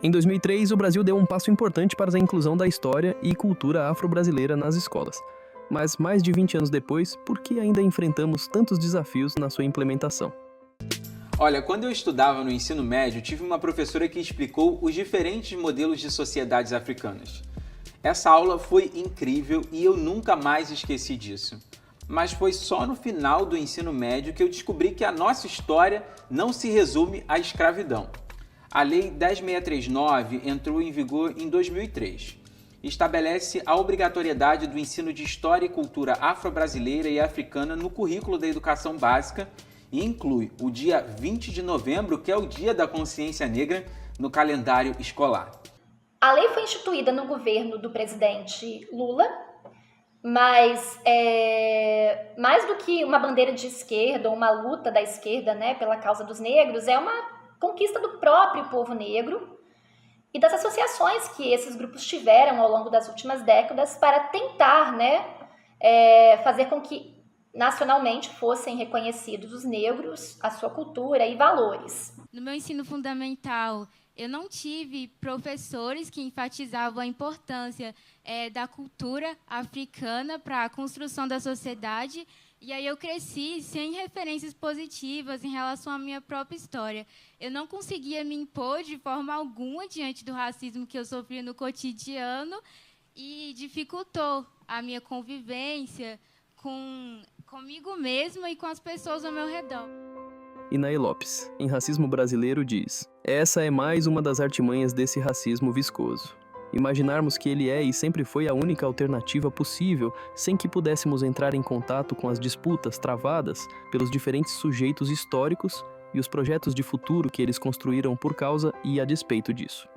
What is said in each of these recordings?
Em 2003, o Brasil deu um passo importante para a inclusão da história e cultura afro-brasileira nas escolas. Mas mais de 20 anos depois, por que ainda enfrentamos tantos desafios na sua implementação? Olha, quando eu estudava no ensino médio, tive uma professora que explicou os diferentes modelos de sociedades africanas. Essa aula foi incrível e eu nunca mais esqueci disso. Mas foi só no final do ensino médio que eu descobri que a nossa história não se resume à escravidão. A Lei 10.639 entrou em vigor em 2003. Estabelece a obrigatoriedade do ensino de história e cultura afro-brasileira e africana no currículo da educação básica e inclui o dia 20 de novembro, que é o Dia da Consciência Negra, no calendário escolar. A lei foi instituída no governo do presidente Lula, mas mais do que uma bandeira de esquerda ou uma luta da esquerda, né, pela causa dos negros, é uma conquista do próprio povo negro e das associações que esses grupos tiveram ao longo das últimas décadas para tentar, né, fazer com que nacionalmente fossem reconhecidos os negros, a sua cultura e valores. No meu ensino fundamental, eu não tive professores que enfatizavam a importância da cultura africana para a construção da sociedade. E aí eu cresci sem referências positivas em relação à minha própria história. Eu não conseguia me impor de forma alguma diante do racismo que eu sofria no cotidiano e dificultou a minha convivência comigo mesma e com as pessoas ao meu redor. Inaê Lopes, em Racismo Brasileiro, diz: essa é mais uma das artimanhas desse racismo viscoso. Imaginarmos que ele é e sempre foi a única alternativa possível, sem que pudéssemos entrar em contato com as disputas travadas pelos diferentes sujeitos históricos e os projetos de futuro que eles construíram por causa e a despeito disso.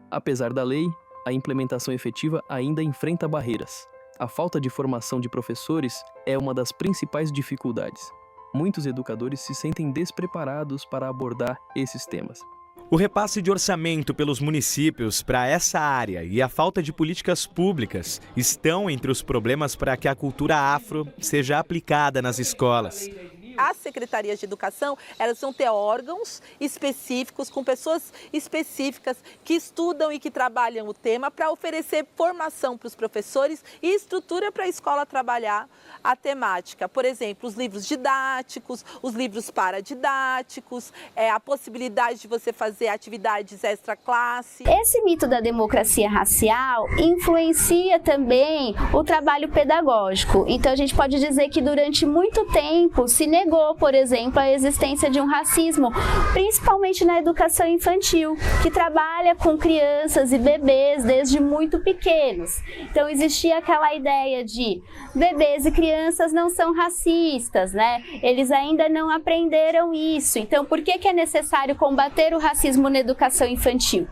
Apesar da lei, a implementação efetiva ainda enfrenta barreiras. A falta de formação de professores é uma das principais dificuldades. Muitos educadores se sentem despreparados para abordar esses temas. O repasse de orçamento pelos municípios para essa área e a falta de políticas públicas estão entre os problemas para que a cultura afro seja aplicada nas escolas. As secretarias de educação, elas vão ter órgãos específicos, com pessoas específicas que estudam e que trabalham o tema para oferecer formação para os professores e estrutura para a escola trabalhar a temática. Por exemplo, os livros didáticos, os livros paradidáticos, a possibilidade de você fazer atividades extra-classe. Esse mito da democracia racial influencia também o trabalho pedagógico. Então a gente pode dizer que durante muito tempo se negou, por exemplo, a existência de um racismo, principalmente na educação infantil, que trabalha com crianças e bebês desde muito pequenos. Então existia aquela ideia de bebês e crianças não são racistas, né? Eles ainda não aprenderam isso. Então por que é necessário combater o racismo na educação infantil?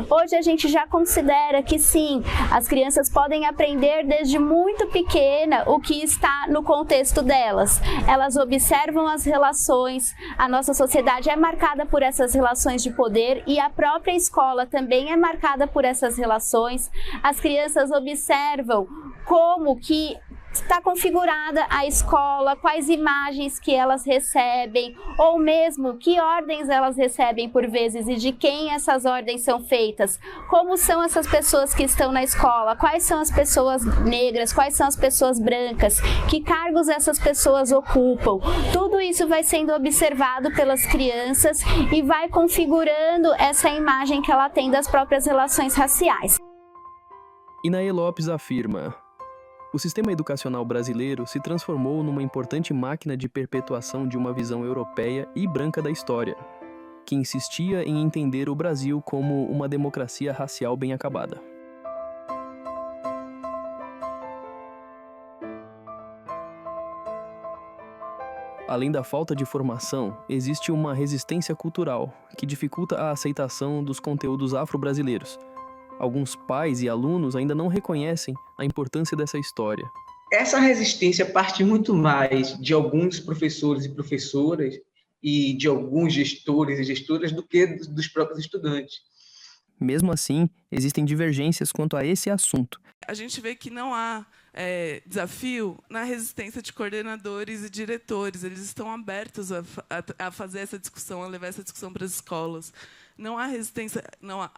Hoje a gente já considera que sim, as crianças podem aprender desde muito pequena o que está no contexto delas. Elas observam as relações, a nossa sociedade é marcada por essas relações de poder e a própria escola também é marcada por essas relações. As crianças observam como que está configurada a escola, quais imagens que elas recebem, ou mesmo que ordens elas recebem por vezes e de quem essas ordens são feitas, como são essas pessoas que estão na escola, quais são as pessoas negras, quais são as pessoas brancas, que cargos essas pessoas ocupam. Tudo isso vai sendo observado pelas crianças e vai configurando essa imagem que ela tem das próprias relações raciais. Inaê Lopes afirma: o sistema educacional brasileiro se transformou numa importante máquina de perpetuação de uma visão europeia e branca da história, que insistia em entender o Brasil como uma democracia racial bem acabada. Além da falta de formação, existe uma resistência cultural que dificulta a aceitação dos conteúdos afro-brasileiros. Alguns pais e alunos ainda não reconhecem a importância dessa história. Essa resistência parte muito mais de alguns professores e professoras e de alguns gestores e gestoras do que dos próprios estudantes. Mesmo assim, existem divergências quanto a esse assunto. A gente vê que não há desafio na resistência de coordenadores e diretores. Eles estão abertos a fazer essa discussão, a levar essa discussão para as escolas. Não há resistência,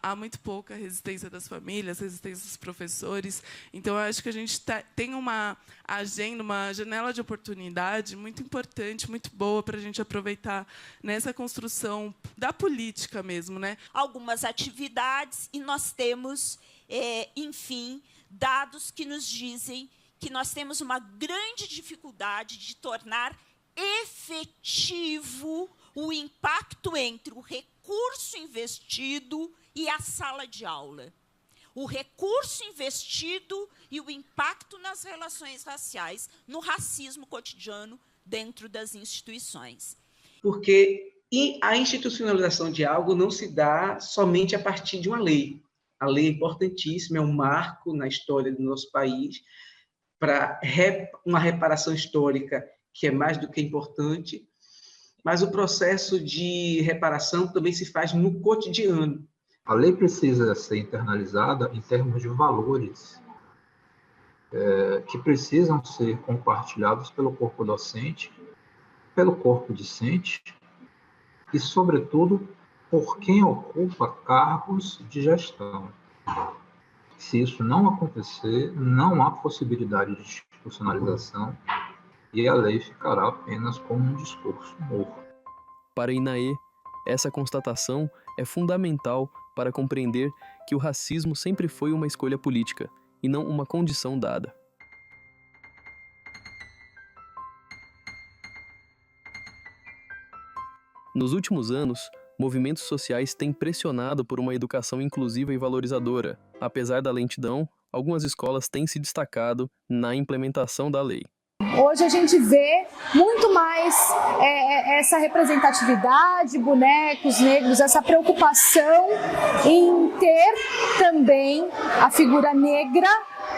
há muito pouca resistência das famílias, resistência dos professores. Então, eu acho que a gente tem uma agenda, uma janela de oportunidade muito importante, muito boa para a gente aproveitar nessa construção da política mesmo, né? Algumas atividades e nós temos, enfim, dados que nos dizem que nós temos uma grande dificuldade de tornar efetivo o impacto entre o recurso investido e a sala de aula. O recurso investido e o impacto nas relações raciais, no racismo cotidiano dentro das instituições. Porque a institucionalização de algo não se dá somente a partir de uma lei. A lei é importantíssima, é um marco na história do nosso país para uma reparação histórica que é mais do que importante, mas o processo de reparação também se faz no cotidiano. A lei precisa ser internalizada em termos de valores que precisam ser compartilhados pelo corpo docente, pelo corpo discente e, sobretudo, por quem ocupa cargos de gestão. Se isso não acontecer, não há possibilidade de institucionalização e a lei ficará apenas como um discurso morto. Para Inaê, essa constatação é fundamental para compreender que o racismo sempre foi uma escolha política e não uma condição dada. Nos últimos anos, movimentos sociais têm pressionado por uma educação inclusiva e valorizadora. Apesar da lentidão, algumas escolas têm se destacado na implementação da lei. Hoje a gente vê muito mais essa representatividade, bonecos negros, essa preocupação em ter também a figura negra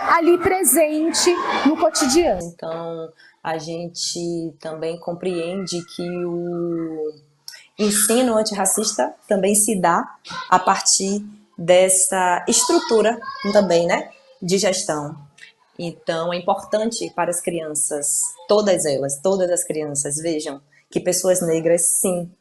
ali presente no cotidiano. Então, a gente também compreende que o ensino antirracista também se dá a partir dessa estrutura também, né, de gestão. Então, é importante para as crianças, todas as crianças, vejam que pessoas negras, sim,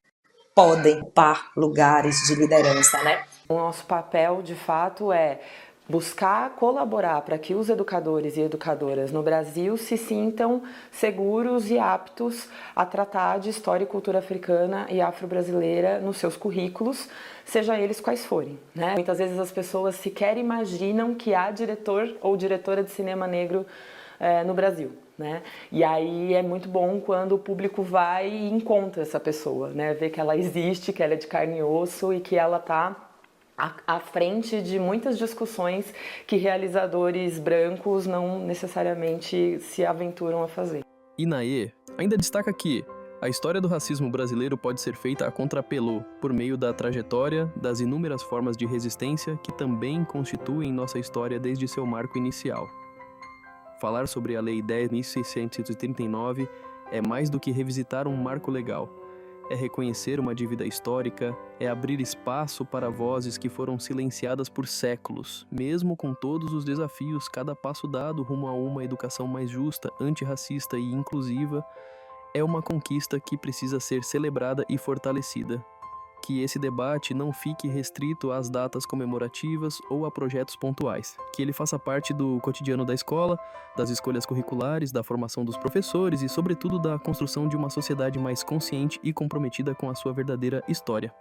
podem ocupar lugares de liderança, né? O nosso papel, de fato, é buscar colaborar para que os educadores e educadoras no Brasil se sintam seguros e aptos a tratar de história e cultura africana e afro-brasileira nos seus currículos, seja eles quais forem, né? Muitas vezes as pessoas sequer imaginam que há diretor ou diretora de cinema negro no Brasil, né? E aí é muito bom quando o público vai e encontra essa pessoa, né? Vê que ela existe, que ela é de carne e osso e que ela está à frente de muitas discussões que realizadores brancos não necessariamente se aventuram a fazer. Inaê ainda destaca que a história do racismo brasileiro pode ser feita a contrapelo, por meio da trajetória das inúmeras formas de resistência que também constituem nossa história desde seu marco inicial. Falar sobre a Lei 10.639 é mais do que revisitar um marco legal. É reconhecer uma dívida histórica, é abrir espaço para vozes que foram silenciadas por séculos, mesmo com todos os desafios, cada passo dado rumo a uma educação mais justa, antirracista e inclusiva, é uma conquista que precisa ser celebrada e fortalecida. Que esse debate não fique restrito às datas comemorativas ou a projetos pontuais. Que ele faça parte do cotidiano da escola, das escolhas curriculares, da formação dos professores e, sobretudo, da construção de uma sociedade mais consciente e comprometida com a sua verdadeira história.